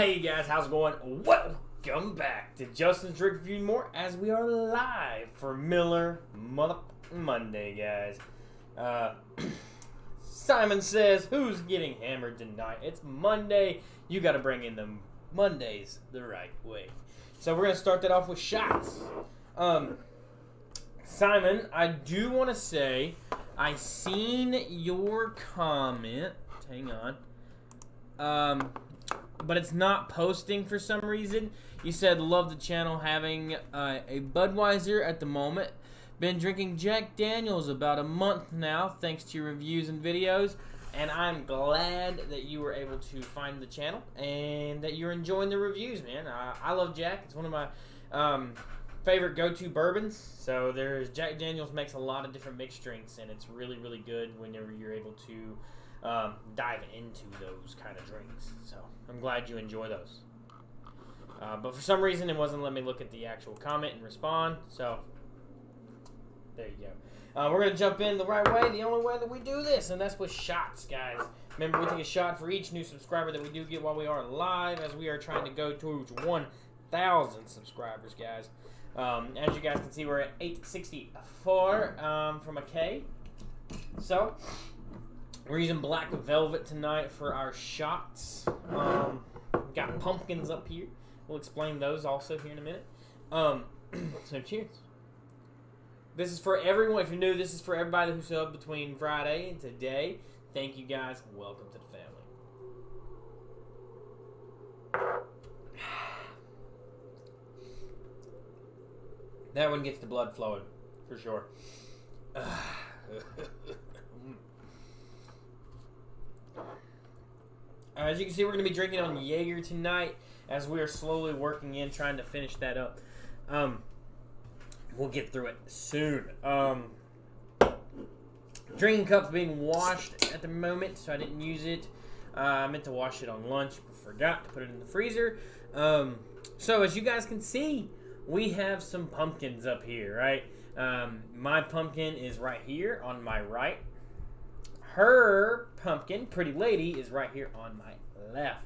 Hey guys, how's it going? Welcome back to Justin's Drink Review and More as we are live for Miller Monday, guys. Simon says, who's getting hammered tonight? It's Monday. You got to bring in the Mondays the right way. So we're going to start that off with shots. Simon, I do want to say, I seen your comment. Hang on. But it's not posting for some reason. You said, love the channel, having a Budweiser at the moment. Been drinking Jack Daniels about a month now, thanks to your reviews and videos. And I'm glad that you were able to find the channel and that you're enjoying the reviews, man. I love Jack. It's one of my favorite go-to bourbons. So there's Jack Daniels makes a lot of different mixed drinks, and it's really, really good whenever you're able to dive into those kind of drinks. So I'm glad you enjoy those. But for some reason, it wasn't letting me look at the actual comment and respond. So there you go. We're going to jump in the right way, the only way that we do this, and that's with shots, guys. Remember, we take a shot for each new subscriber that we do get while we are live, as we are trying to go towards 1,000 subscribers, guys. As you guys can see, we're at 864 from a K. So we're using Black Velvet tonight for our shots. We've got pumpkins up here. We'll explain those also here in a minute. So cheers. This is for everyone. If you're new, this is for everybody who subbed between Friday and today. Thank you guys. Welcome to the family. That one gets the blood flowing, for sure. As you can see, we're going to be drinking on Jaeger tonight as we are slowly working in, trying to finish that up. We'll get through it soon. Drinking cup's being washed at the moment, so I didn't use it. I meant to wash it on lunch, but forgot to put it in the freezer. So as you guys can see, we have some pumpkins up here, right? My pumpkin is right here on my right. Her pumpkin, Pretty Lady, is right here on my left.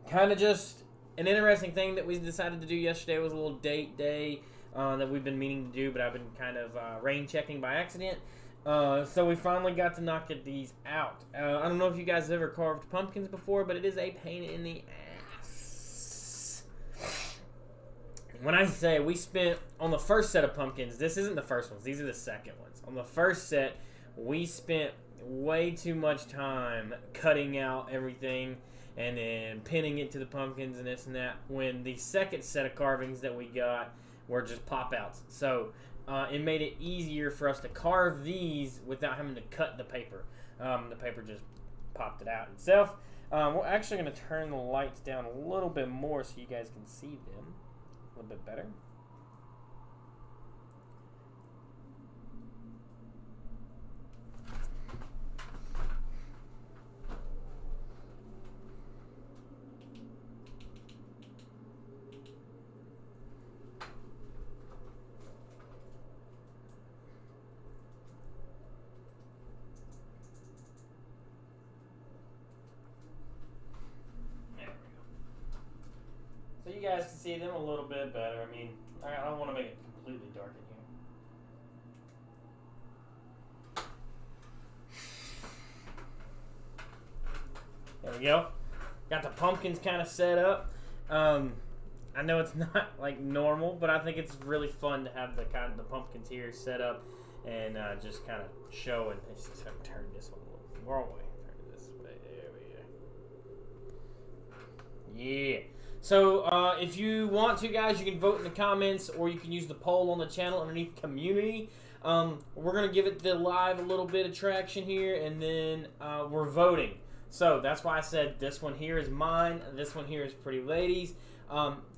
Kind of just an interesting thing that we decided to do yesterday. Was a little date day that we've been meaning to do, but I've been kind of rain checking by accident. So we finally got to knock these out. I don't know if you guys have ever carved pumpkins before, but it is a pain in the ass. When I say we spent, on the first set of pumpkins, this isn't the first ones, these are the second ones. On the first set, we spent way too much time cutting out everything and then pinning it to the pumpkins and this and that, when the second set of carvings that we got were just pop-outs. So it made it easier for us to carve these without having to cut the paper. The paper just popped it out itself. We're actually going to turn the lights down a little bit more so you guys can see them a little bit better. So you guys can see them a little bit better. I mean, I don't want to make it completely dark in here. There we go. Got the pumpkins kind of set up. I know it's not like normal, but I think it's really fun to have the pumpkins here set up and just kind of show. And let's just turn this one a little more away. Turn this way. There we go. Yeah. So, if you want to, guys, you can vote in the comments, or you can use the poll on the channel underneath community. We're going to give it the live a little bit of traction here, and then we're voting. So, that's why I said this one here is mine, this one here is Pretty Lady's.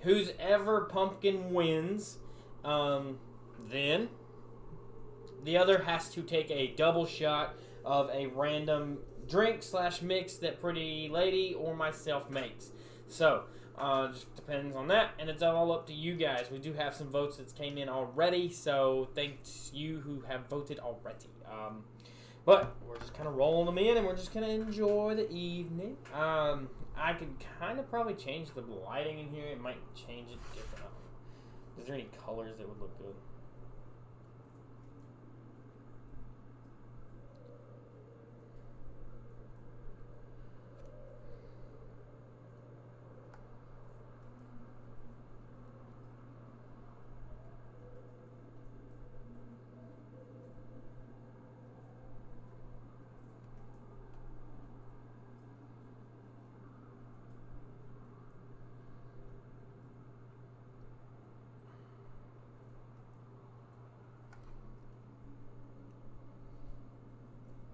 Whose ever pumpkin wins, then the other has to take a double shot of a random drink / mix that Pretty Lady or myself makes. So, just depends on that, and it's all up to you guys. We do have some votes that came in already, so thanks you who have voted already. But we're just kind of rolling them in, and we're just going to enjoy the evening. I could kind of probably change the lighting in here. It might change it different. Is there any colors that would look good?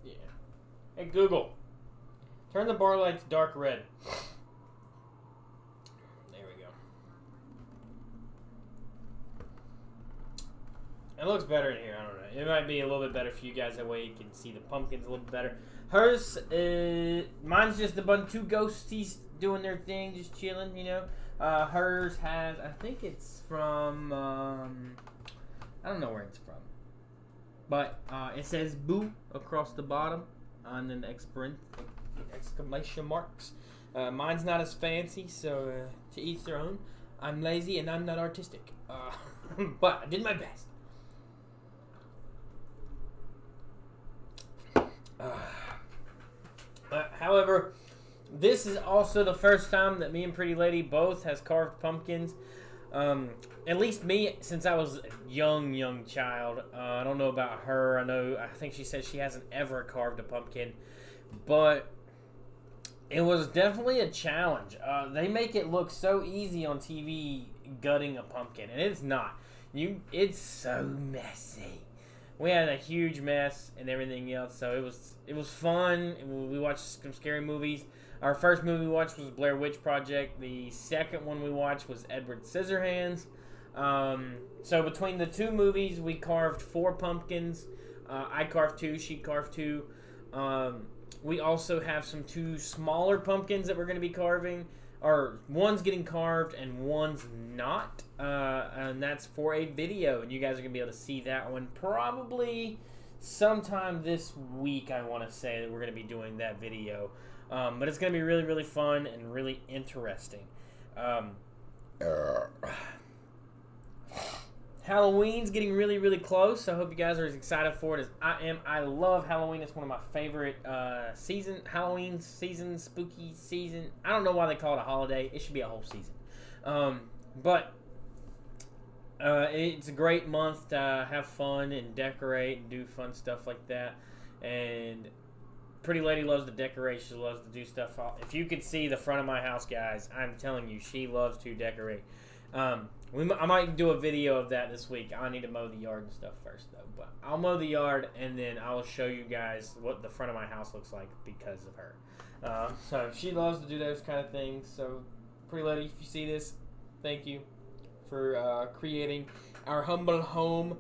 Yeah. Hey, Google. Turn the bar lights dark red. There we go. It looks better in here. I don't know. It might be a little bit better for you guys. That way you can see the pumpkins a little bit better. Hers, mine's just a bunch of two ghosties doing their thing, just chilling, you know. Hers has, I think it's from, I don't know where it's from. But it says boo across the bottom and then exclamation marks. Mine's not as fancy, so to each their own. I'm lazy and I'm not artistic. But I did my best. However, this is also the first time that me and Pretty Lady both has carved pumpkins. At least me, since I was a young child. I don't know about her. I think she said she hasn't ever carved a pumpkin, but it was definitely a challenge. They make it look so easy on TV gutting a pumpkin, and it's not. It's so messy. We had a huge mess and everything else, so it was fun. We watched some scary movies. Our first movie we watched was Blair Witch Project. The second one we watched was Edward Scissorhands. So between the two movies, we carved 4 pumpkins. I carved 2. She carved 2. We also have 2 smaller pumpkins that we're going to be carving. Or one's getting carved and one's not. And that's for a video. And you guys are going to be able to see that one probably sometime this week. I want to say that we're going to be doing that video. But it's going to be really, really fun and really interesting. Halloween's getting really, really close. So I hope you guys are as excited for it as I am. I love Halloween. It's one of my favorite Halloween season, spooky season. I don't know why they call it a holiday. It should be a whole season. But it's a great month to have fun and decorate and do fun stuff like that. And Pretty Lady loves to decorate. She loves to do stuff. If you could see the front of my house, guys, I'm telling you, she loves to decorate. I might do a video of that this week. I need to mow the yard and stuff first, though. But I'll mow the yard, and then I'll show you guys what the front of my house looks like because of her. So she loves to do those kind of things. So, Pretty Lady, if you see this, thank you for creating our humble home.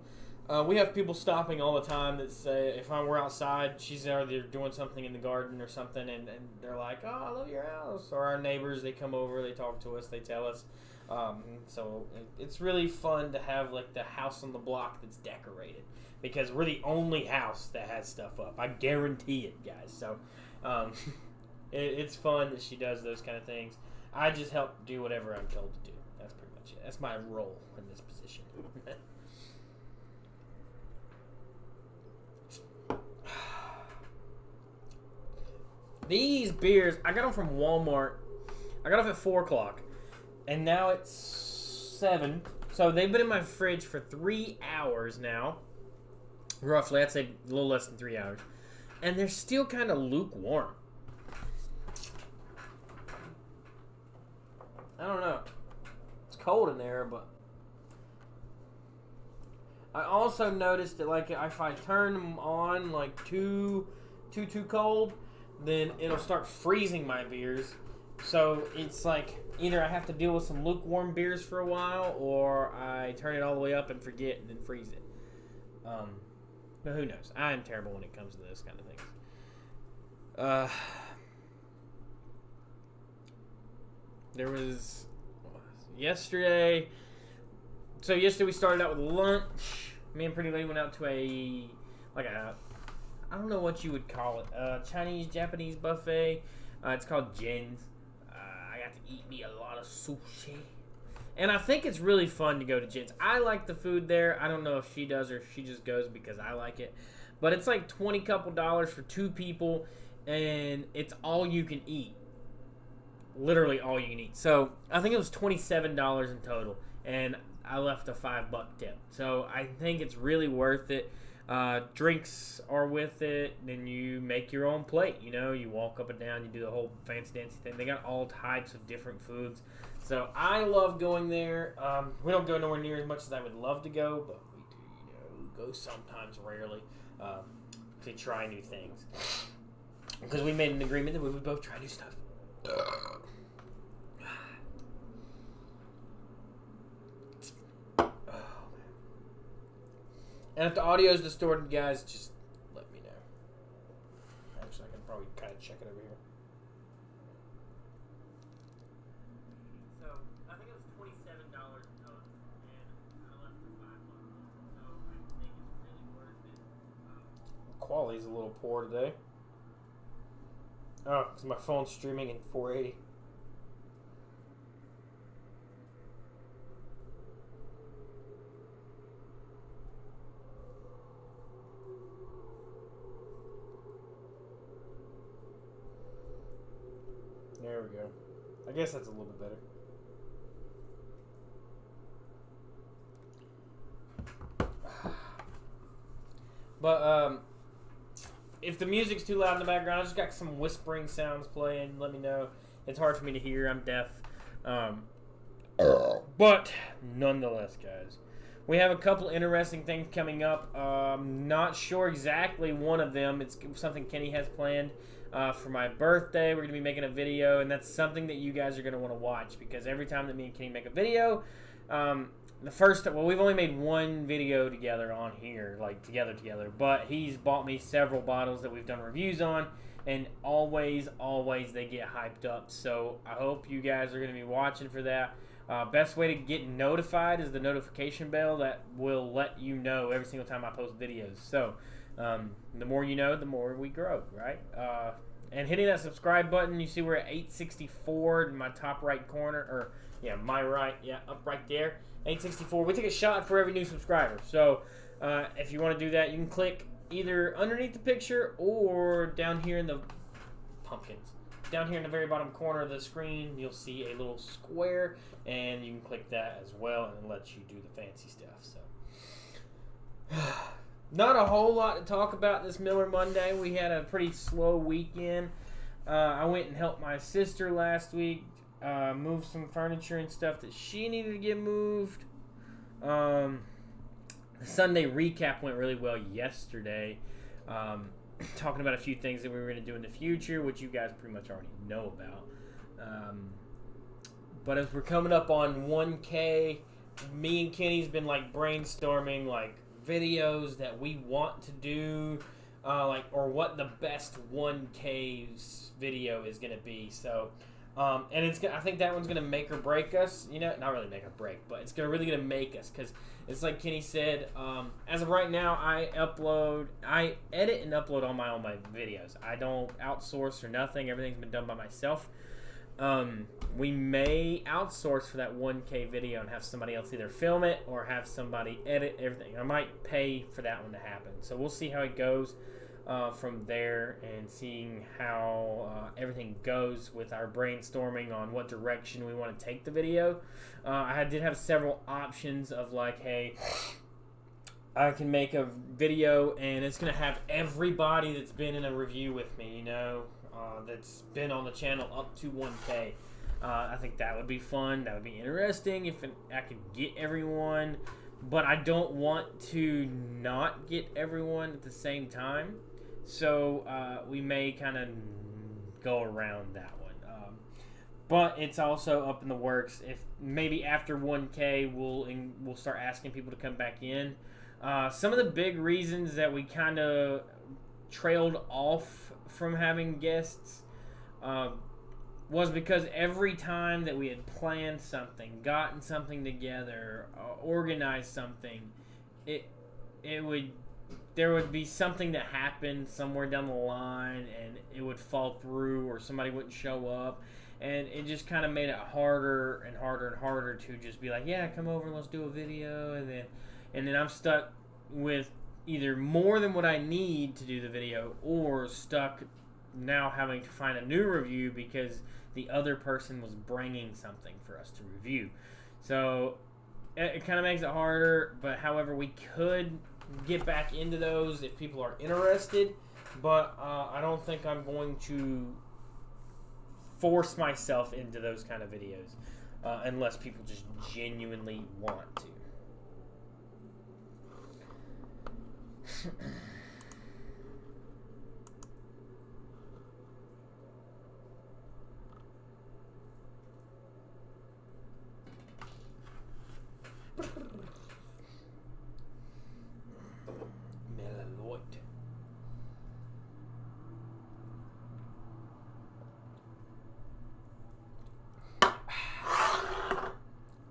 We have people stopping all the time that say, if we're outside, she's either doing something in the garden or something, and they're like, oh, I love your house. Or our neighbors, they come over, they talk to us, they tell us. So it's really fun to have like the house on the block that's decorated, because we're the only house that has stuff up. I guarantee it, guys. So it's fun that she does those kind of things. I just help do whatever I'm told to do. That's pretty much it. That's my role in this position. These beers, I got them from Walmart. I got them at 4 o'clock. And now it's 7. So they've been in my fridge for 3 hours now. Roughly, I'd say a little less than 3 hours. And they're still kind of lukewarm. I don't know. It's cold in there, but... I also noticed that, like, if I turn them on, like, too cold, then it'll start freezing my beers. So it's like either I have to deal with some lukewarm beers for a while, or I turn it all the way up and forget and then freeze it. But who knows? I am terrible when it comes to those kind of things. There was yesterday. So yesterday we started out with lunch. Me and Pretty Lady went out to I don't know what you would call it. Chinese, Japanese buffet. It's called Jin's. I got to eat me a lot of sushi. And I think it's really fun to go to Jin's. I like the food there. I don't know if she does or if she just goes because I like it. But it's like $20 couple for 2 people. And it's all you can eat. Literally all you can eat. So I think it was $27 in total. And I left a $5 tip. So I think it's really worth it. Drinks are with it. Then you make your own plate. You know, you walk up and down. You do the whole fancy dancy thing. They got all types of different foods. So I love going there. We don't go nowhere near as much as I would love to go, but we do, go sometimes, rarely, to try new things. Because we made an agreement that we would both try new stuff. And if the audio is distorted, guys, just let me know. Actually, I can probably kind of check it over here. So, I think it was $27 in total, and I left for $5. So, I think it's really worth it. Quality's a little poor today. Oh, because my phone's streaming in 480. There we go. I guess that's a little bit better. But, if the music's too loud in the background, I just got some whispering sounds playing. Let me know. It's hard for me to hear. I'm deaf. But, nonetheless, guys, we have a couple interesting things coming up. Not sure exactly one of them. It's something Kenny has planned. For my birthday, we're going to be making a video, and that's something that you guys are going to want to watch, because every time that me and Kenny make a video, we've only made one video together on here, like together, but he's bought me several bottles that we've done reviews on, and always they get hyped up. So I hope you guys are going to be watching for that. Best way to get notified is the notification bell that will let you know every single time I post videos. So the more you know, the more we grow, right? And hitting that subscribe button, you see we're at 864 in my top right corner, my right, up right there, 864. We take a shot for every new subscriber. So if you want to do that, you can click either underneath the picture or down here in the pumpkins. Down here in the very bottom corner of the screen, you'll see a little square, and you can click that as well, and it lets you do the fancy stuff. So. Not a whole lot to talk about this Miller Monday. We had a pretty slow weekend. I went and helped my sister last week move some furniture and stuff that she needed to get moved. The Sunday recap went really well yesterday. Talking about a few things that we were going to do in the future, which you guys pretty much already know about. But as we're coming up on 1K, me and Kenny's been brainstorming videos that we want to do, or what the best 1K video is going to be. So, and I think that one's going to make or break us. Not really make or break, but it's really going to make us, because it's like Kenny said. As of right now, I edit and upload all my videos. I don't outsource or nothing. Everything's been done by myself. We may outsource for that 1K video and have somebody else either film it or have somebody edit everything. I might pay for that one to happen. So we'll see how it goes from there, and seeing how everything goes with our brainstorming on what direction we want to take the video. I did have several options of hey, I can make a video and it's going to have everybody that's been in a review with me, that's been on the channel up to 1K. I think that would be fun. That would be interesting if I could get everyone. But I don't want to not get everyone at the same time. So we may kind of go around that one. But it's also up in the works. If maybe after 1K, we'll start asking people to come back in. Some of the big reasons that we kind of trailed off from having guests was because every time that we had planned something, gotten something together, organized something, it would there would be something that happened somewhere down the line, and it would fall through, or somebody wouldn't show up, and it just kind of made it harder and harder and harder to just be like, yeah, come over, let's do a video, and then I'm stuck with either more than what I need to do the video, or stuck now having to find a new review because the other person was bringing something for us to review. So it kind of makes it harder, but however, we could get back into those if people are interested, but I don't think I'm going to force myself into those kind of videos unless people just genuinely want to.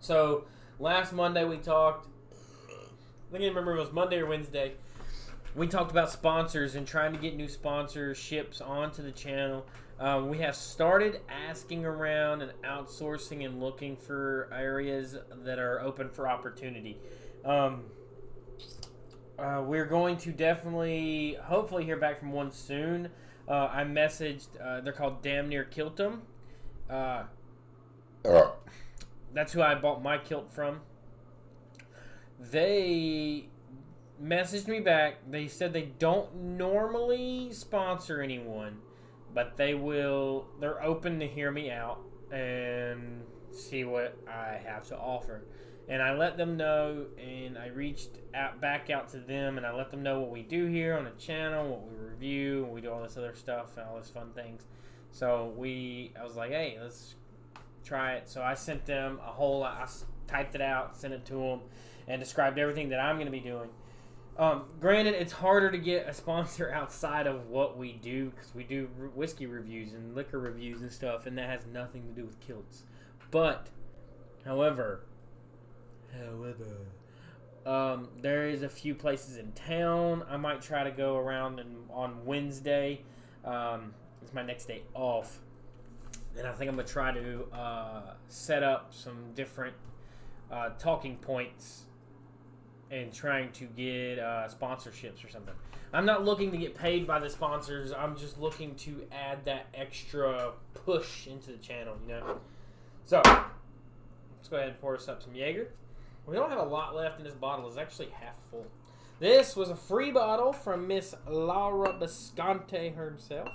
So, last Monday we talked, I can't remember if it was Monday or Wednesday, we talked about sponsors and trying to get new sponsorships onto the channel. We have started asking around and outsourcing and looking for areas that are open for opportunity. We're going to definitely, hopefully hear back from one soon. I messaged, they're called Damn Near Kiltum. That's who I bought my kilt from. They messaged me back. They said they don't normally sponsor anyone, but they're open to hear me out and see what I have to offer. And I let them know, and I reached back out to them, and I let them know what we do here on the channel, what we review, and we do all this other stuff and all these fun things. So I was like, hey, let's try it. So I sent them a whole lot. I typed it out, sent it to them, and described everything that I'm going to be doing. Granted, it's harder to get a sponsor outside of what we do, because we do whiskey reviews and liquor reviews and stuff, and that has nothing to do with kilts. But, however, there is a few places in town. I might try to go around on Wednesday. It's my next day off. And I think I'm going to try to set up some different talking points and trying to get sponsorships or something. I'm not looking to get paid by the sponsors. I'm just looking to add that extra push into the channel, you know? So, let's go ahead and pour us up some Jaeger. We don't have a lot left in this bottle. It's actually half full. This was a free bottle from Miss Laura Bisconte herself.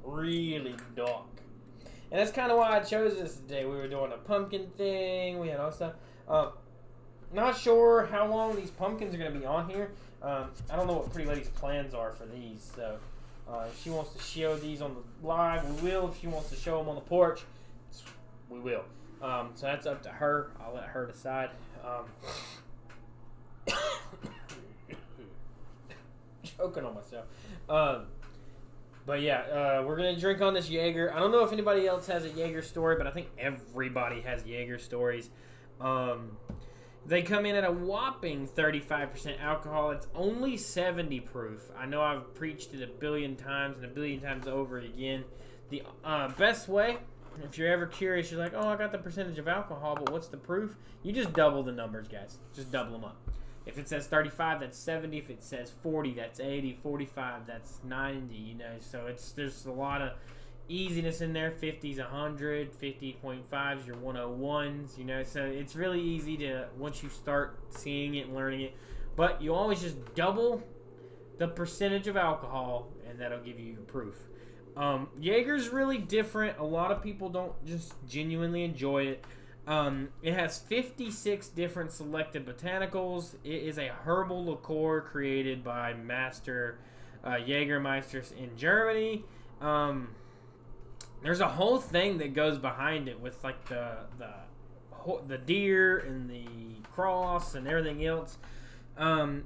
Really dark. And that's kind of why I chose this today. We were doing a pumpkin thing. We had all stuff. Not sure how long these pumpkins are going to be on here. I don't know what Pretty Lady's plans are for these. So if she wants to show these on the live, we will. If she wants to show them on the porch, we will. So that's up to her. I'll let her decide. Choking on myself. But yeah, we're going to drink on this Jaeger. I don't know if anybody else has a Jaeger story, but I think everybody has Jaeger stories. They come in at a whopping 35% alcohol. It's only 70 proof. I know I've preached it a billion times and a billion times over again. The best way, if you're ever curious, you're like, oh, I got the percentage of alcohol, but what's the proof? You just double the numbers, guys. Just double them up. If it says 35, that's 70. If it says 40, that's 80. 45, that's 90. You know, so there's a lot of easiness in there. 50's 100. 50.5's your 101s. You know, so it's really easy to once you start seeing it and learning it. But you always just double the percentage of alcohol, and that'll give you your proof. Jaeger's really different. A lot of people don't just genuinely enjoy it. It has 56 different selected botanicals. It is a herbal liqueur created by Master Jägermeisters in Germany. There's a whole thing that goes behind it with like the deer and the cross and everything else.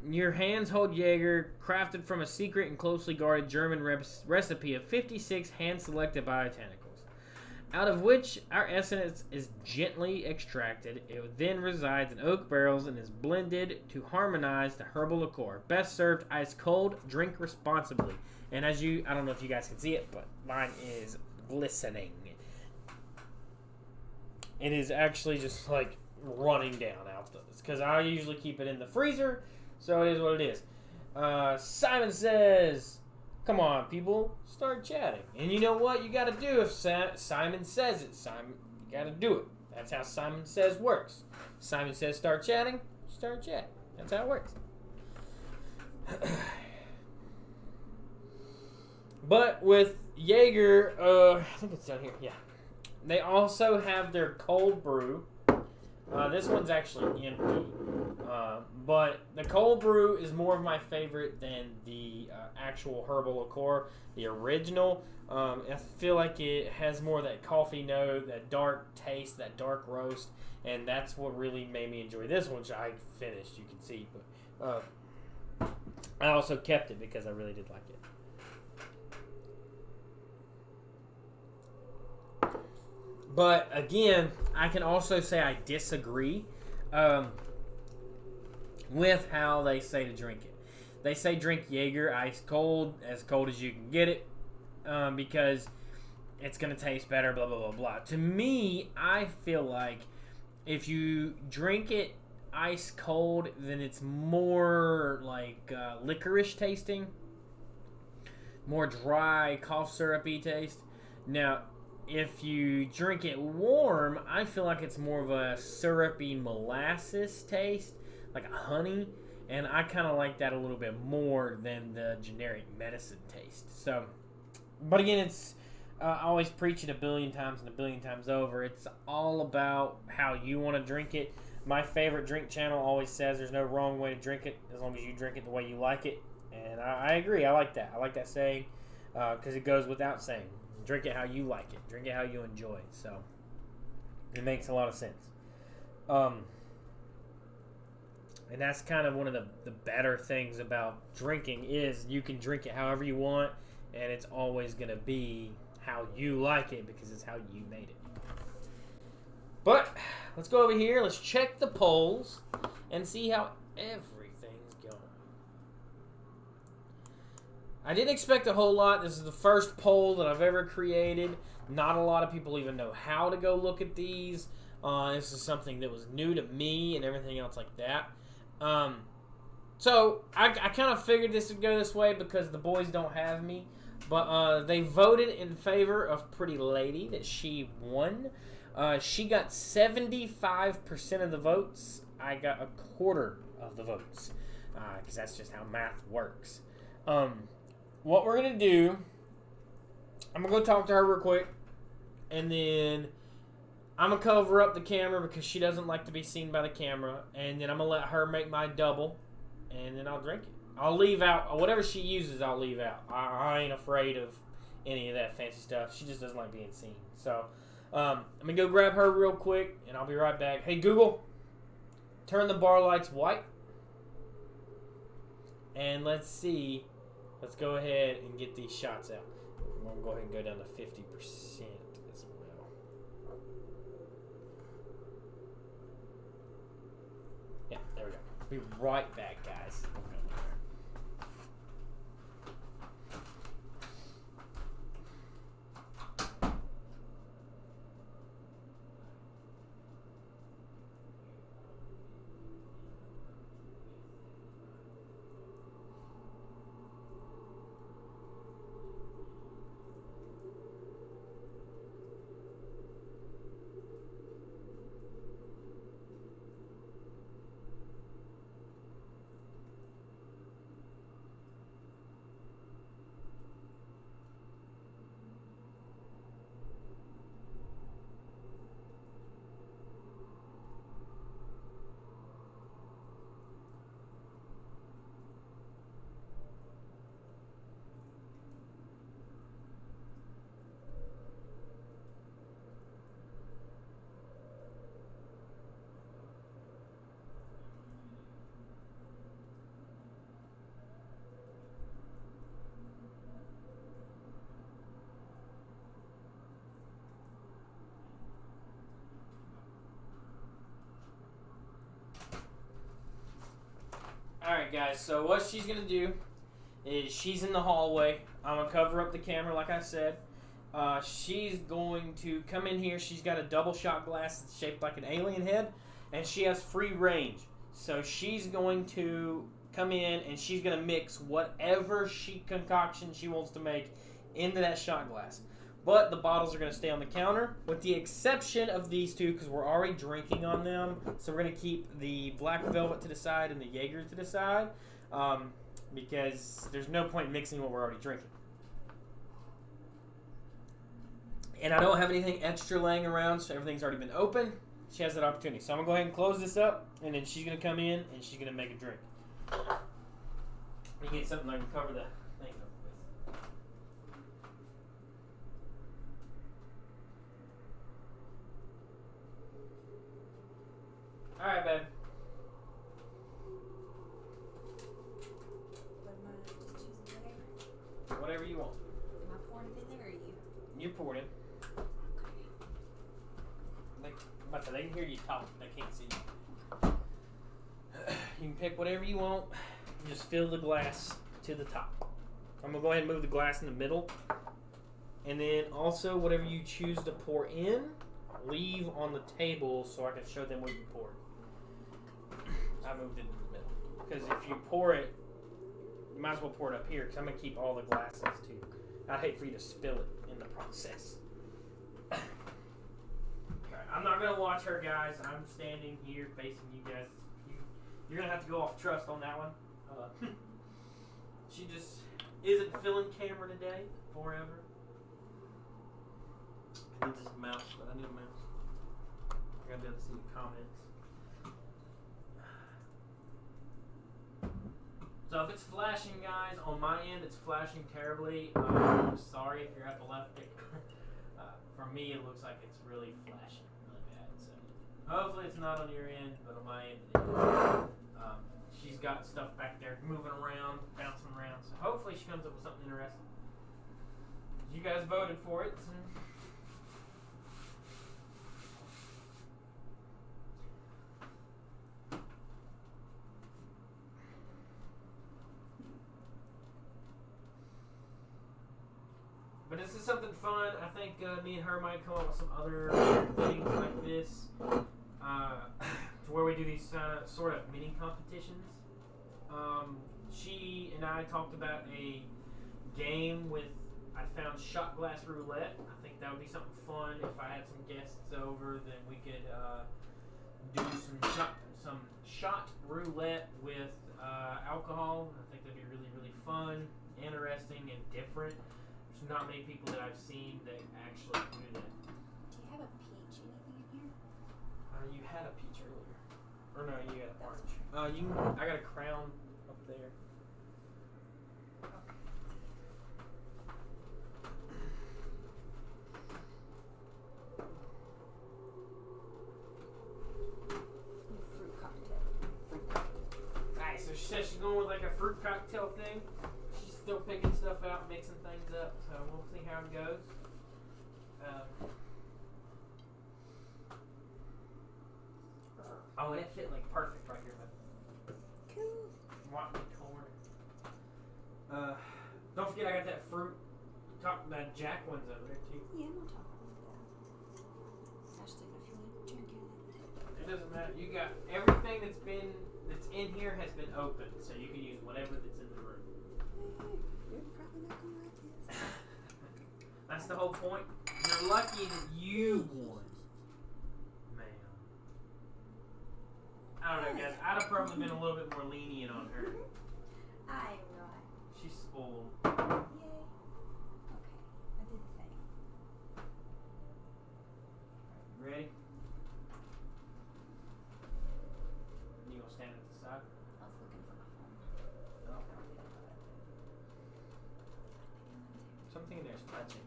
Your hands hold Jaeger, crafted from a secret and closely guarded German recipe of 56 hand-selected botanicals. out of which our essence is gently extracted. It then resides in oak barrels and is blended to harmonize the herbal liqueur. Best served ice cold. Drink responsibly. And I don't know if you guys can see it, but mine is glistening. It is actually just like running down out this because I usually keep it in the freezer, so it is what it is. Simon says, "Come on, people, start chatting." And you know what you got to do if Simon says it. Simon, you got to do it. That's how Simon Says works. Simon says start chatting, start chatting. That's how it works. But with Jaeger, I think it's down here. Yeah. They also have their cold brew. This one's actually empty. But the cold brew is more of my favorite than the actual herbal liqueur, the original. I feel like it has more of that coffee note, that dark taste, that dark roast, and that's what really made me enjoy this one, which I finished, you can see. But I also kept it because I really did like it. But again, I can also say I disagree with how they say to drink it. They say drink Jaeger ice cold as you can get it, because it's going to taste better, blah, blah, blah, blah. To me, I feel like if you drink it ice cold, then it's more like licorice tasting, more dry, cough syrupy taste. Now, if you drink it warm, I feel like it's more of a syrupy molasses taste, like a honey, and I kind of like that a little bit more than the generic medicine taste. So, but again, it's I always preach it a billion times and a billion times over. It's all about how you want to drink it. My favorite drink channel always says there's no wrong way to drink it as long as you drink it the way you like it, and I agree. I like that. I like that saying because it goes without saying. Drink it how you like it. Drink it how you enjoy it. So, it makes a lot of sense. And that's kind of one of the better things about drinking is you can drink it however you want, and it's always going to be how you like it because it's how you made it. But, let's go over here. Let's check the polls and see how everything's going. I didn't expect a whole lot. This is the first poll that I've ever created. Not a lot of people even know how to go look at these. This is something that was new to me and everything else like that. So I kind of figured this would go this way because the boys don't have me. But they voted in favor of Pretty Lady, that she won. She got 75% of the votes. I got a quarter of the votes. Because that's just how math works. What we're going to do, I'm going to go talk to her real quick, and then I'm going to cover up the camera because she doesn't like to be seen by the camera, and then I'm going to let her make my double, and then I'll drink it. I'll leave out, whatever she uses, I'll leave out. I ain't afraid of any of that fancy stuff. She just doesn't like being seen. So, I'm going to go grab her real quick, and I'll be right back. Hey, Google, turn the bar lights white, and let's see. Let's go ahead and get these shots out. I'm going to go ahead and go down to 50% as well. Yeah, there we go. Be right back, guys. guys, so what she's going to do is she's in the hallway. I'm going to cover up the camera like I said. She's going to come in here. She's got a double shot glass that's shaped like an alien head, and she has free range. So she's going to come in and she's going to mix whatever concoction she wants to make into that shot glass. But the bottles are going to stay on the counter, with the exception of these two, because we're already drinking on them. So we're going to keep the Black Velvet to the side and the Jaeger to the side, because there's no point mixing what we're already drinking. And I don't have anything extra laying around, so everything's already been open. She has that opportunity. So I'm going to go ahead and close this up, and then she's going to come in, and she's going to make a drink. Let me get something I can cover the thing up with. All right, babe. Whatever you want. Am I pouring it in there or you? You poured it. They can hear you talk, they can't see you. You can pick whatever you want. Just fill the glass to the top. I'm going to go ahead and move the glass in the middle. And then also whatever you choose to pour in, leave on the table so I can show them what you poured. I moved it in the middle. Because if you pour it, you might as well pour it up here because I'm going to keep all the glasses too. I'd hate for you to spill it in the process. I'm not going to watch her, guys. I'm standing here facing you guys. You're going to have to go off trust on that one. She just isn't filling camera today forever. I need this mouse, but I need a mouse. I got to be able to see the comments. So if it's flashing, guys, on my end, it's flashing terribly. I'm sorry if you're epileptic. For me, it looks like it's really flashing really bad. So hopefully it's not on your end, but on my end, it is. She's got stuff back there moving around, bouncing around. So hopefully she comes up with something interesting. You guys voted for it. So. But this is something fun. I think me and her might come up with some other things like this, to where we do these sort of mini competitions. She and I talked about a game with, I found shot glass roulette. I think that would be something fun. If I had some guests over, then we could do some shot roulette with alcohol. I think that'd be really, really fun, interesting, and different. There's not many people that I've seen that actually do that. Do you have a peach anything in here? You had a peach earlier. Or no, you got an orange. I got a crown up there. Fruit cocktail. Fruit cocktail. Alright, so she says she's going with like a fruit cocktail thing. She's still picking stuff out, mixing things up, so we'll see how it goes. Oh, that fit like perfect right here, but Cool. want me corner. Don't forget I got that fruit. That Jack one's over there too. Yeah, I'm not talking about that. I just didn't know if you wanted to drink it. It doesn't matter. You got everything that's in here has been opened, so you can use whatever that's in the room. You're probably not gonna like this. That's the whole point. You're lucky that you won, ma'am. I don't know, guys. I'd have probably been a little bit more lenient on her. I right. She's spoiled. Yay. Okay, I did the thing. You ready? You gonna stand at the side? I was looking for my phone. Oh. Something in there is touching.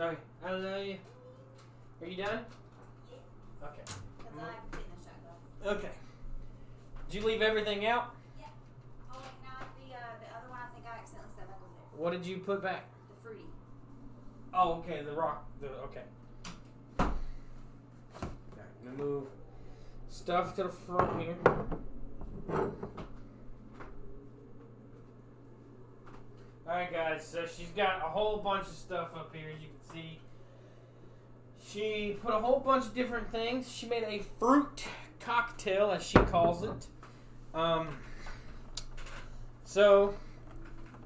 Okay, I love you. Are you done? Yeah. Okay. That's all I can fit in the shot glass. Okay. Did you leave everything out? Yeah. Oh wait, no, What did you put back? The fruity. Oh, okay. The rock. Okay. Alright, I'm gonna move stuff to the front here. Alright, guys. So she's got a whole bunch of stuff up here, as you can see. She put a whole bunch of different things. She made a fruit cocktail, as she calls it. So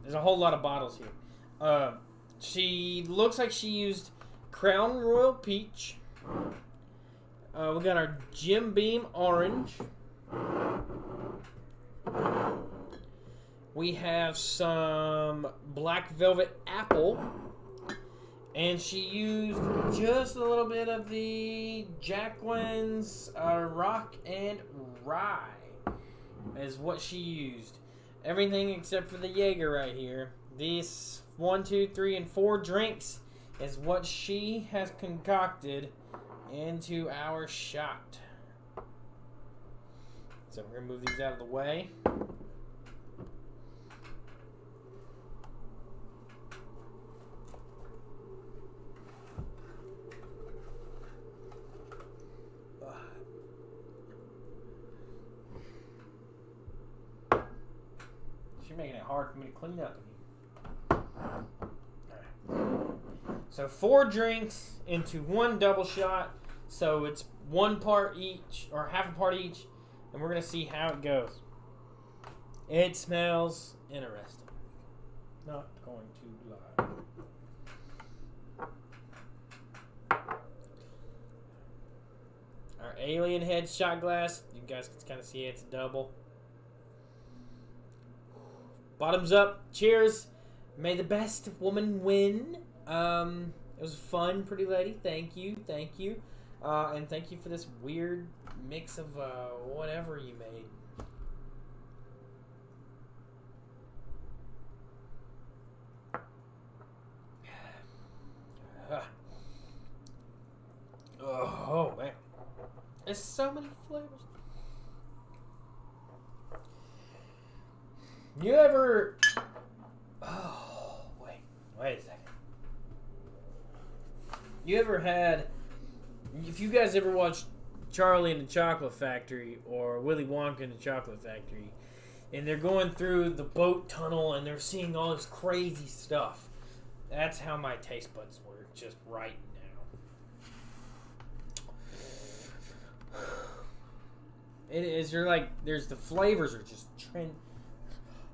there's a whole lot of bottles here. She looks like she used Crown Royal Peach. We got our Jim Beam Orange. We have some Black Velvet Apple. And she used just a little bit of the Jacqueline's Rock and Rye is what she used. Everything except for the Jaeger right here. These 1, 2, 3, and 4 drinks is what she has concocted into our shot. So we're going to move these out of the way. She's making it hard for me to clean up in here. Alright. So 4 drinks into 1 double shot. So it's 1 part each, or half a part each. And we're going to see how it goes. It smells interesting. Not going to lie. Our alien head shot glass. You guys can kind of see it's a double. Bottoms up. Cheers. May the best woman win. It was fun, pretty lady. Thank you. Thank you. And thank you for this weird mix of whatever you made. Oh, man. There's so many flavors. You ever... Oh, wait a second. You ever had... If you guys ever watched Charlie and the Chocolate Factory or Willy Wonka and the Chocolate Factory, and they're going through the boat tunnel and they're seeing all this crazy stuff, that's how my taste buds were just right now. It is, you're like, there's the flavors are just trend.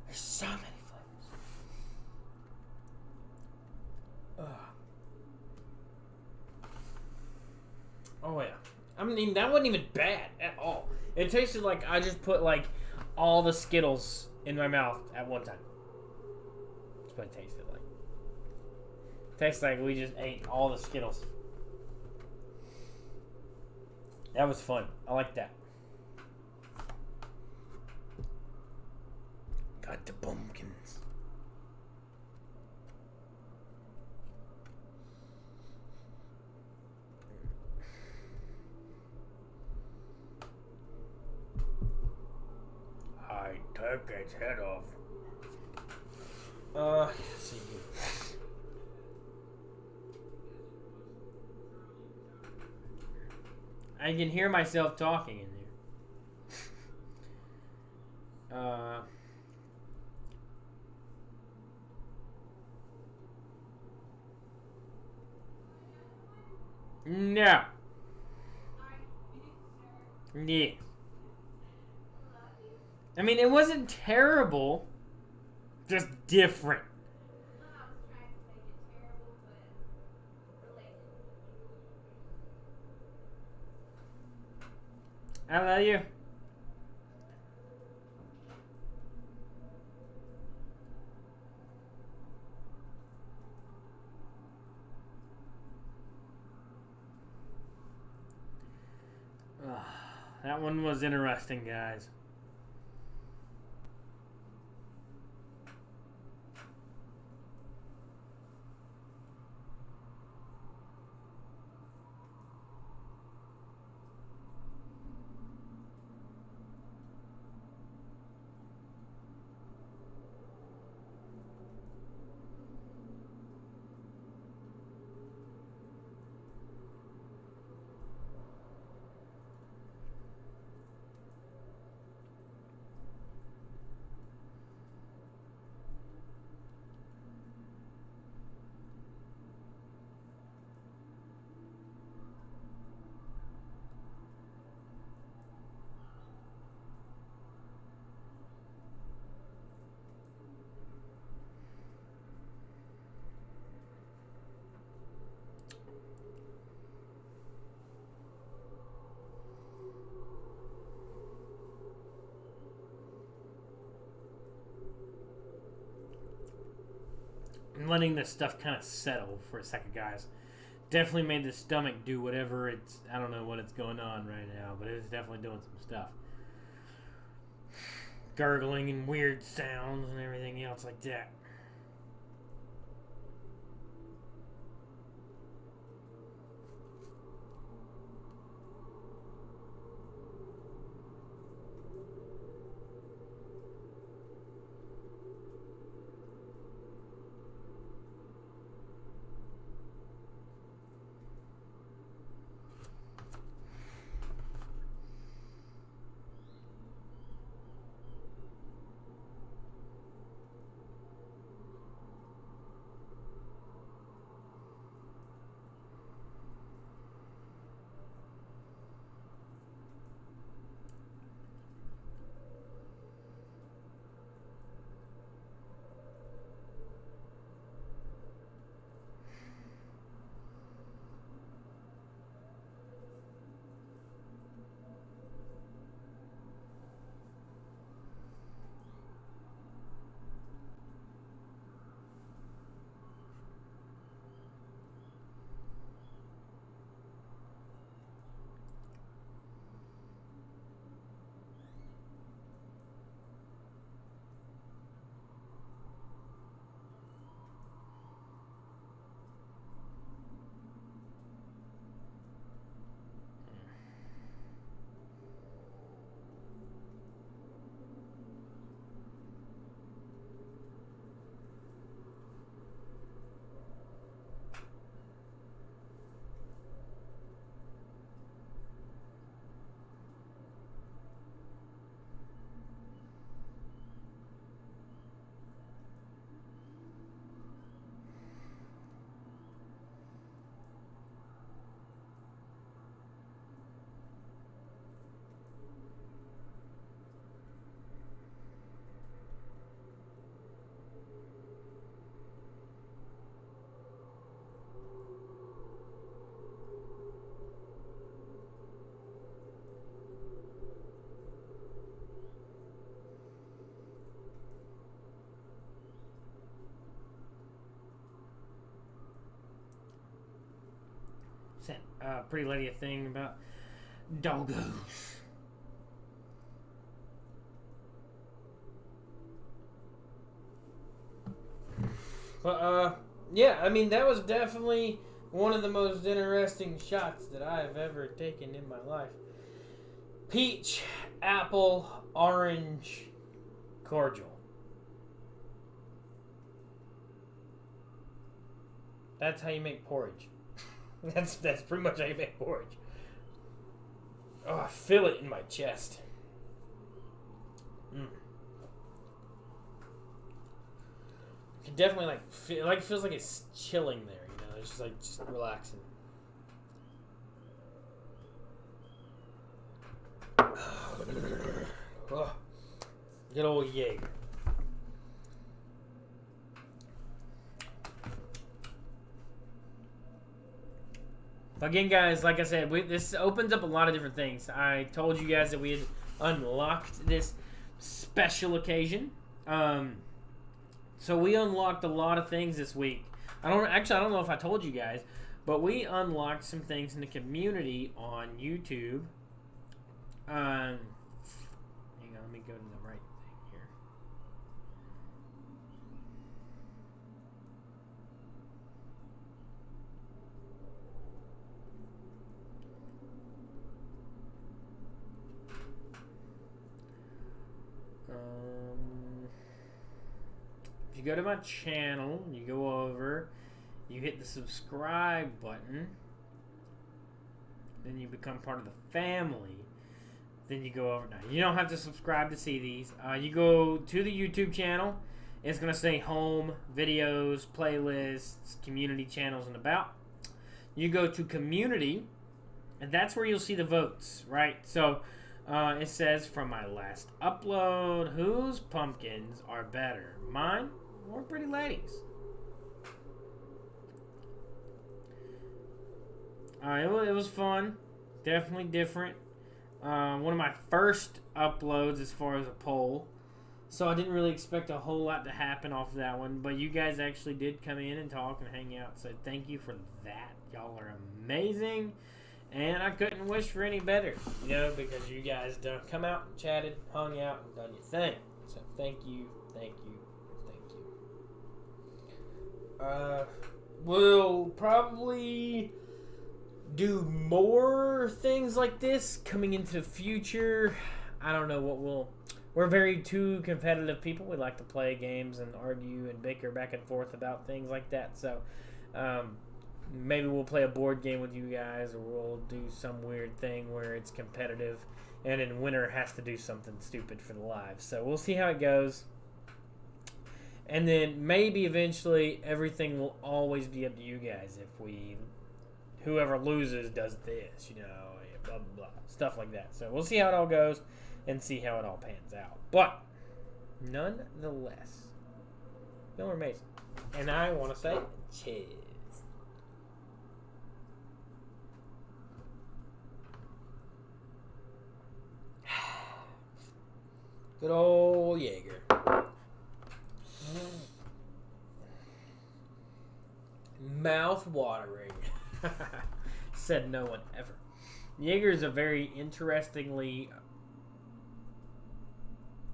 There's so many flavors. Oh yeah. I mean, that wasn't even bad at all. It tasted like I just put like all the Skittles in my mouth at one time. That's what it tasted like. It tastes like we just ate all the Skittles. That was fun. I like that. Got the pumpkins. I took its head off. Let's see here. I can hear myself talking in there. No. Yeah. I mean, it wasn't terrible. Just different. I love you. That one was interesting, guys. and letting this stuff kind of settle for a second, guys. Definitely made the stomach do whatever it's... I don't know what it's going on right now, but it's definitely doing some stuff. Gurgling and weird sounds and everything else like that. Sent Pretty Lady a thing about doggos. But, yeah, I mean, that was definitely one of the most interesting shots that I have ever taken in my life. Peach, apple, orange, cordial. That's how you make porridge. That's pretty much how you make porridge. Oh, I feel it in my chest. It definitely feels like it's chilling there, you know. It's just relaxing. Oh, good old Jaeger. Again, guys, like I said, this opens up a lot of different things. I told you guys that we had unlocked this special occasion. So we unlocked a lot of things this week. I don't know if I told you guys, but we unlocked some things in the community on YouTube. Hang on, let me go to the right thing here. If you go to my channel, you go over, you hit the subscribe button, then you become part of the family. Then you go over. Now, you don't have to subscribe to see these. You go to the YouTube channel. It's going to say home, videos, playlists, community channels, and about. You go to community, and that's where you'll see the votes, right? So it says, from my last upload, whose pumpkins are better, mine or Pretty Lady's? It was fun. Definitely different. One of my first uploads as far as a poll. So I didn't really expect a whole lot to happen off of that one, but you guys actually did come in and talk and hang out. So thank you for that. Y'all are amazing, and I couldn't wish for any better, you know, because you guys done come out and chatted, hung out, and done your thing. So thank you, thank you, thank you. We'll probably do more things like this coming into the future. I don't know what we'll... We're very two competitive people. We like to play games and argue and bicker back and forth about things like that. So maybe we'll play a board game with you guys, or we'll do some weird thing where it's competitive and then winner has to do something stupid for the live. So we'll see how it goes. And then maybe eventually everything will always be up to you guys. If whoever loses does this, you know, blah, blah, blah, stuff like that. So we'll see how it all goes and see how it all pans out. But nonetheless, y'all are amazing. And I want to say cheers. Good old Jaeger. Mouth watering. Said no one ever. Jaeger is a very interestingly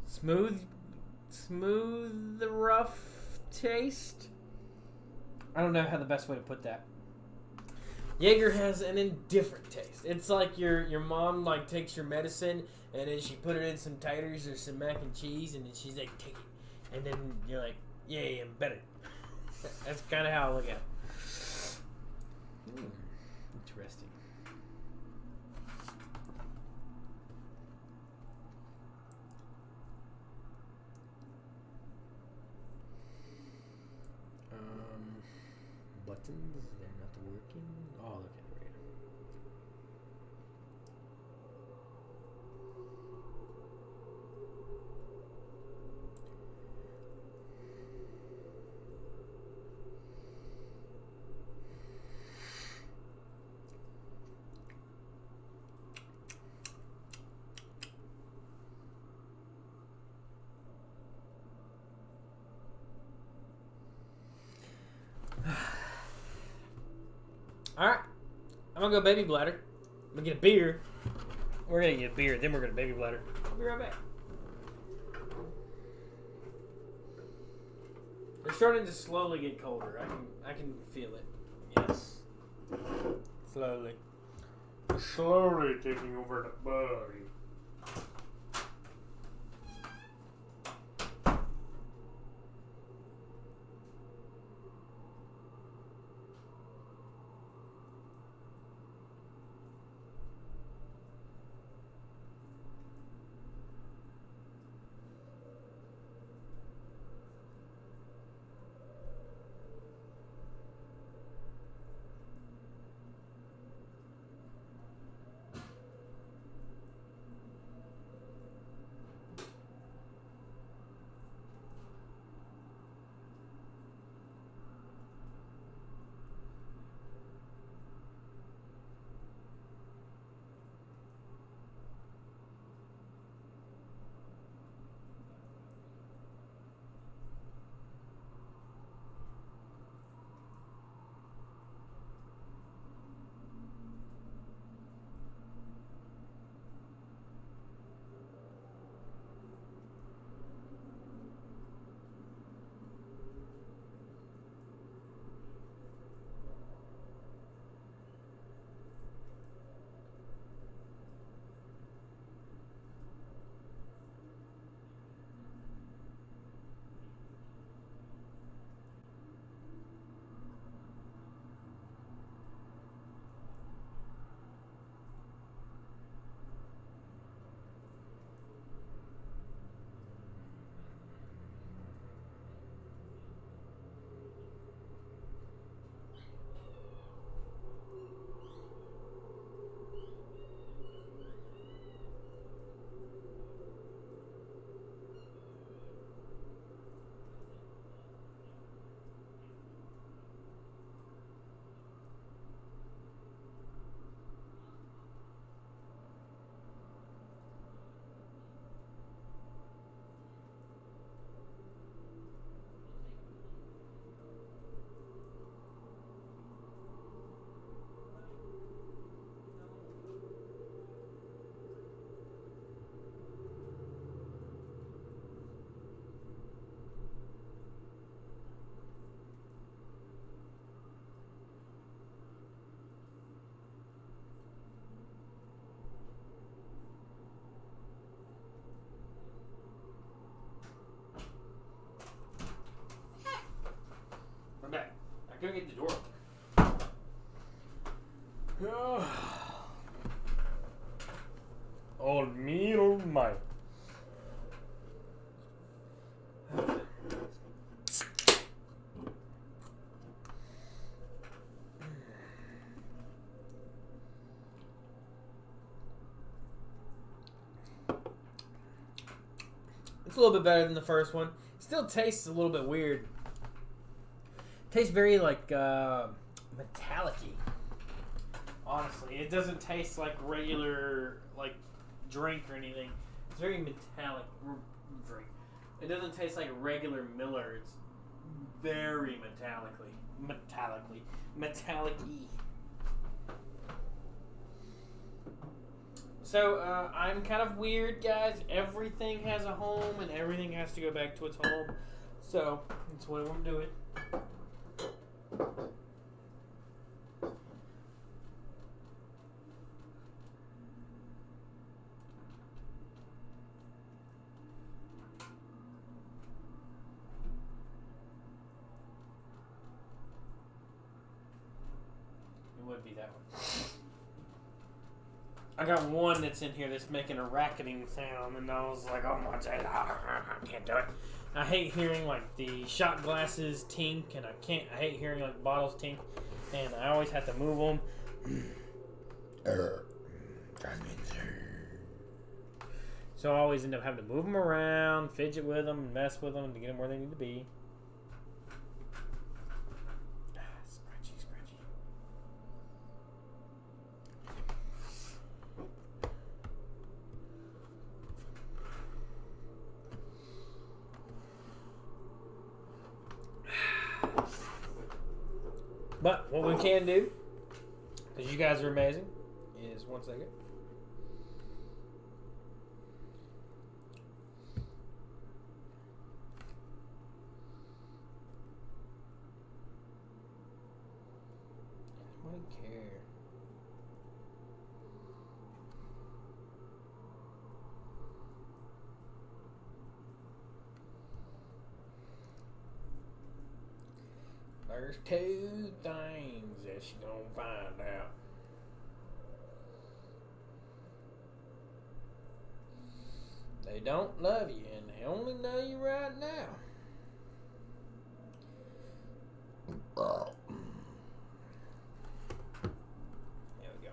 smooth, rough taste. I don't know how the best way to put that. Jaeger has an indifferent taste. It's like your mom like takes your medicine and then she put it in some taters or some mac and cheese and then she's like, take it. And then you're like, yay, I'm better. That's kind of how I look at it. Interesting. Buttons, they're not working. Oh, okay, there we go. Alright, I'm gonna go baby bladder. I'm gonna get a beer. We're gonna get a beer, then we're gonna baby bladder. I'll be right back. They're starting to slowly get colder. I can feel it. Yes. Slowly. Slowly taking over the body. It's a little bit better than the first one. Still tastes a little bit weird. Tastes very like metallic-y. Honestly, it doesn't taste like regular like drink or anything. It's very metallic drink. It doesn't taste like regular Miller. It's very metallic-y. So, I'm kind of weird, guys. Everything has a home, and everything has to go back to its home. So, that's what I'm doing. It would be that one. I got one that's in here that's making a racketing sound, and I was like, oh my god, I can't do it. I hate hearing like the shot glasses tink, and I hate hearing like bottles tink, and I always have to move them. So I always end up having to move them around, fidget with them, and mess with them to get them where they need to be. Scratchy. But what we can do, because you guys are amazing, is one second. Nobody care. There's two things that she gonna find out. They don't love you, and they only know you right now. There we go.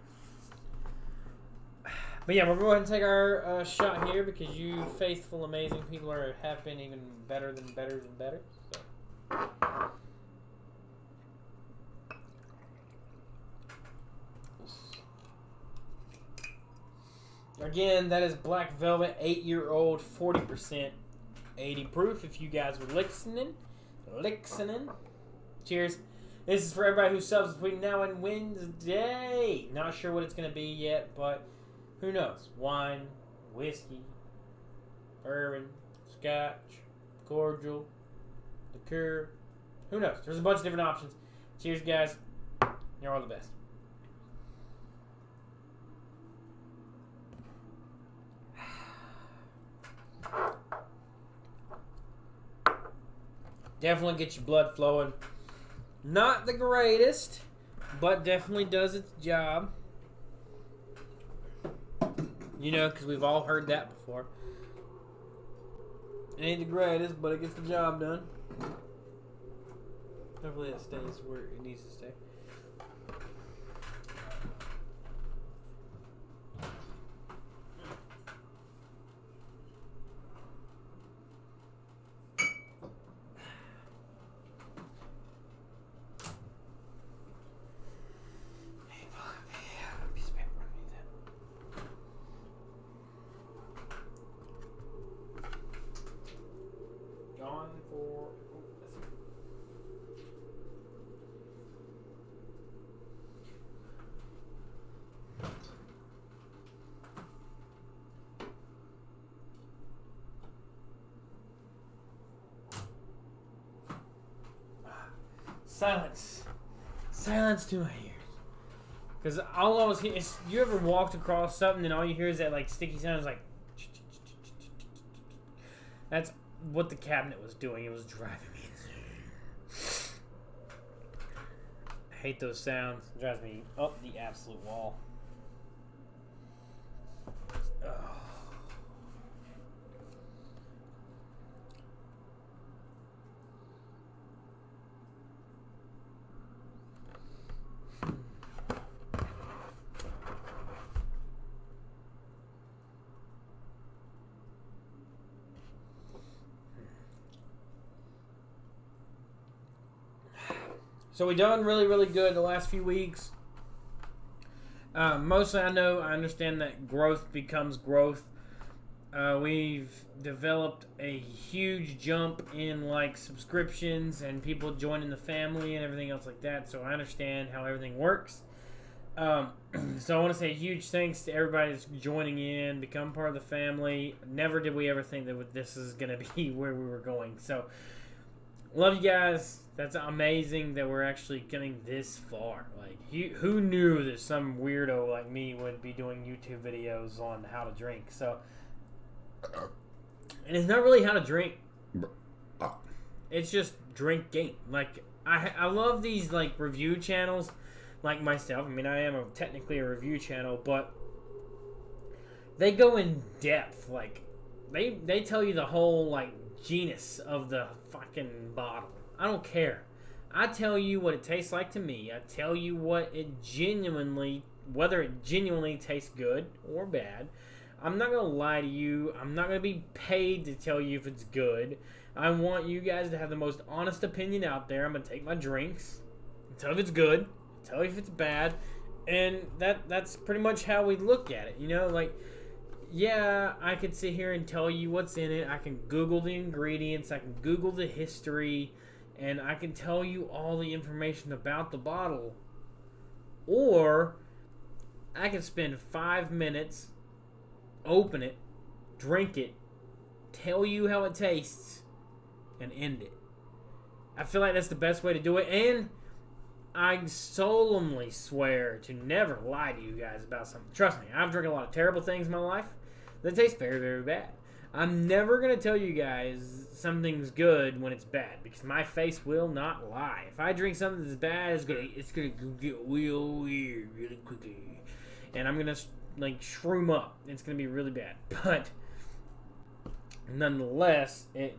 But yeah, we're going to go ahead and take our shot here because you faithful, amazing people have been even better. So. Again, that is Black Velvet, 8-year-old, 40%, 80 proof. If you guys were listening. Cheers. This is for everybody who subs between now and Wednesday. Not sure what it's going to be yet, but who knows? Wine, whiskey, bourbon, scotch, cordial, liqueur. Who knows? There's a bunch of different options. Cheers, guys. You're all the best. Definitely get your blood flowing. Not the greatest, but definitely does its job. You know, because we've all heard that before. It ain't the greatest, but it gets the job done. Hopefully it stays where it needs to stay. Silence to my ears. Because all I was hearing is, you ever walked across something and all you hear is that like sticky sound? It's like, that's what the cabinet was doing. It was driving me insane. I hate those sounds. It drives me up the absolute wall. Oh. So we done really, really good the last few weeks. Mostly, I understand that growth becomes growth. We've developed a huge jump in like subscriptions and people joining the family and everything else like that. So I understand how everything works. So I want to say a huge thanks to everybody that's joining in, become part of the family. Never did we ever think that this is going to be where we were going. So love you guys. That's amazing that we're actually getting this far. Like, who knew that some weirdo like me would be doing YouTube videos on how to drink? So, and it's not really how to drink. It's just drinking. Like, I love these like review channels, like myself. I mean, I am technically a review channel, but they go in depth. Like, they tell you the whole like genus of the fucking bottle. I don't care. I tell you what it tastes like to me. I tell you whether it genuinely tastes good or bad. I'm not going to lie to you. I'm not going to be paid to tell you if it's good. I want you guys to have the most honest opinion out there. I'm going to take my drinks, tell if it's good, tell you if it's bad, and that's pretty much how we look at it. You know, like, yeah, I could sit here and tell you what's in it. I can Google the ingredients. I can Google the history. And I can tell you all the information about the bottle. Or I can spend 5 minutes, open it, drink it, tell you how it tastes, and end it. I feel like that's the best way to do it. And I solemnly swear to never lie to you guys about something. Trust me, I've drank a lot of terrible things in my life that taste very, very bad. I'm never going to tell you guys something's good when it's bad, because my face will not lie. If I drink something that's bad, it's gonna get real weird really quickly. And I'm going to like shroom up. It's going to be really bad. But nonetheless, it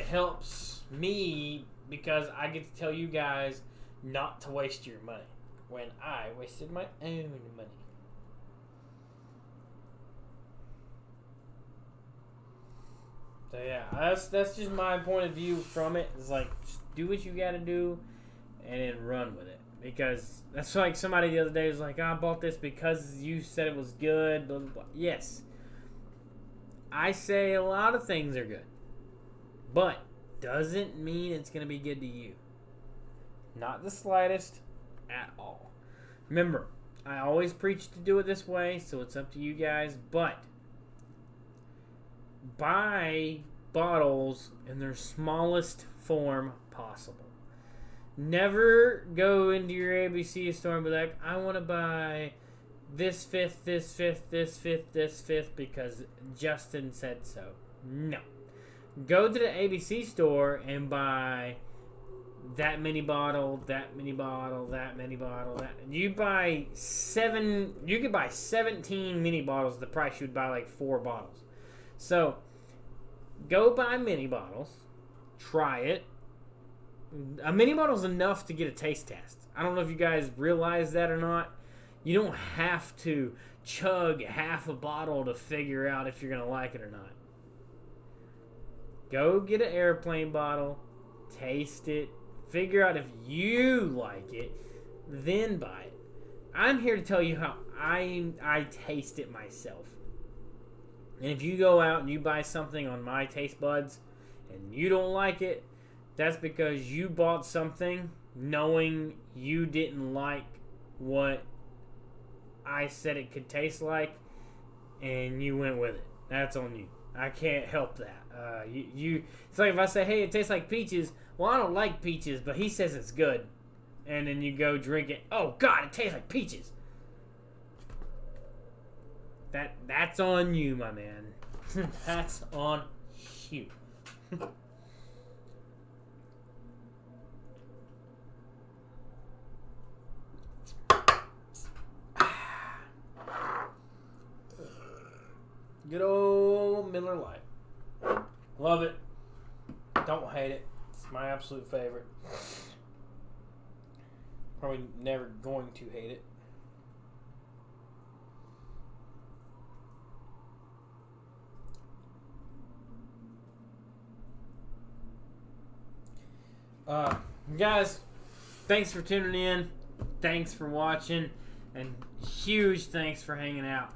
helps me because I get to tell you guys not to waste your money when I wasted my own money. So yeah, that's just my point of view from it. It's like, just do what you gotta do and then run with it. Because that's like somebody the other day was like, I bought this because you said it was good, blah, blah, blah. Yes. I say a lot of things are good. But doesn't mean it's gonna be good to you. Not the slightest at all. Remember, I always preach to do it this way, so it's up to you guys, but buy bottles in their smallest form possible. Never go into your ABC store and be like, I want to buy this fifth, this fifth, this fifth, this fifth because Justin said so. No. Go to the ABC store and buy that many bottle, that many bottle, that many bottle, that. You could buy 17 mini bottles the price you would buy like 4 bottles. So, go buy mini bottles. Try it. A mini bottle is enough to get a taste test. I don't know if you guys realize that or not. You don't have to chug half a bottle to figure out if you're going to like it or not. Go get an airplane bottle. Taste it. Figure out if you like it. Then buy it. I'm here to tell you how I taste it myself. And if you go out and you buy something on my taste buds and you don't like it, that's because you bought something knowing you didn't like what I said it could taste like, and you went with it. That's on you. I can't help that. It's like if I say, hey, it tastes like peaches. Well, I don't like peaches, but he says it's good. And then you go drink it. Oh, God, it tastes like peaches. That's on you, my man. That's on you. Good old Miller Lite. Love it. Don't hate it. It's my absolute favorite. Probably never going to hate it. Guys, thanks for tuning in. Thanks for watching. And huge thanks for hanging out.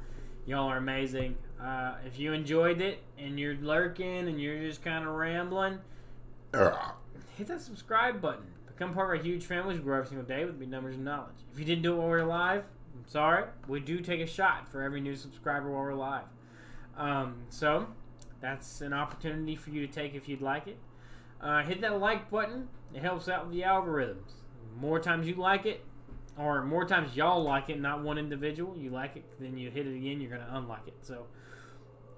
Y'all are amazing. If you enjoyed it and you're lurking and you're just kind of rambling, hit that subscribe button. Become part of our huge family. We grow every single day with big numbers and knowledge. If you didn't do it while we were live, I'm sorry. We do take a shot for every new subscriber while we're live. So that's an opportunity for you to take if you'd like it. Hit that like button. It helps out with the algorithms. More times you like it, or more times y'all like it, not one individual, you like it, then you hit it again, you're going to unlike it. So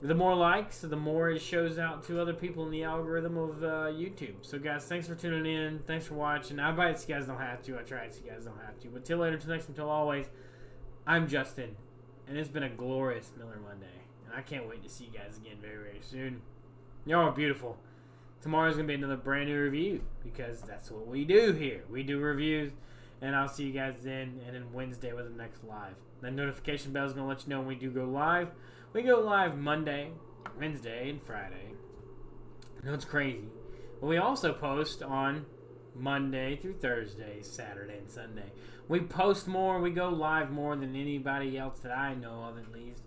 the more likes, the more it shows out to other people in the algorithm of YouTube. So guys, thanks for tuning in. Thanks for watching. I buy it so you guys don't have to. I try it so you guys don't have to. But till later, till next time, till always, I'm Justin. And it's been a glorious Miller Monday. And I can't wait to see you guys again very, very soon. Y'all are beautiful. Tomorrow's going to be another brand new review. Because that's what we do here. We do reviews. And I'll see you guys then. And then Wednesday with the next live. That notification bell is going to let you know when we do go live. We go live Monday, Wednesday, and Friday. I know it's crazy. But we also post on Monday through Thursday, Saturday, and Sunday. We post more. We go live more than anybody else that I know of, at least.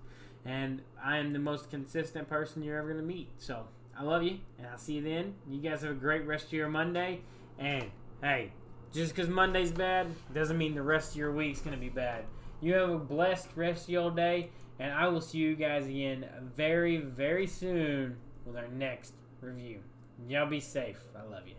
And I am the most consistent person you're ever going to meet. So, I love you, and I'll see you then. You guys have a great rest of your Monday. And, hey, just because Monday's bad doesn't mean the rest of your week's going to be bad. You have a blessed rest of your day. And I will see you guys again very, very soon with our next review. Y'all be safe. I love you.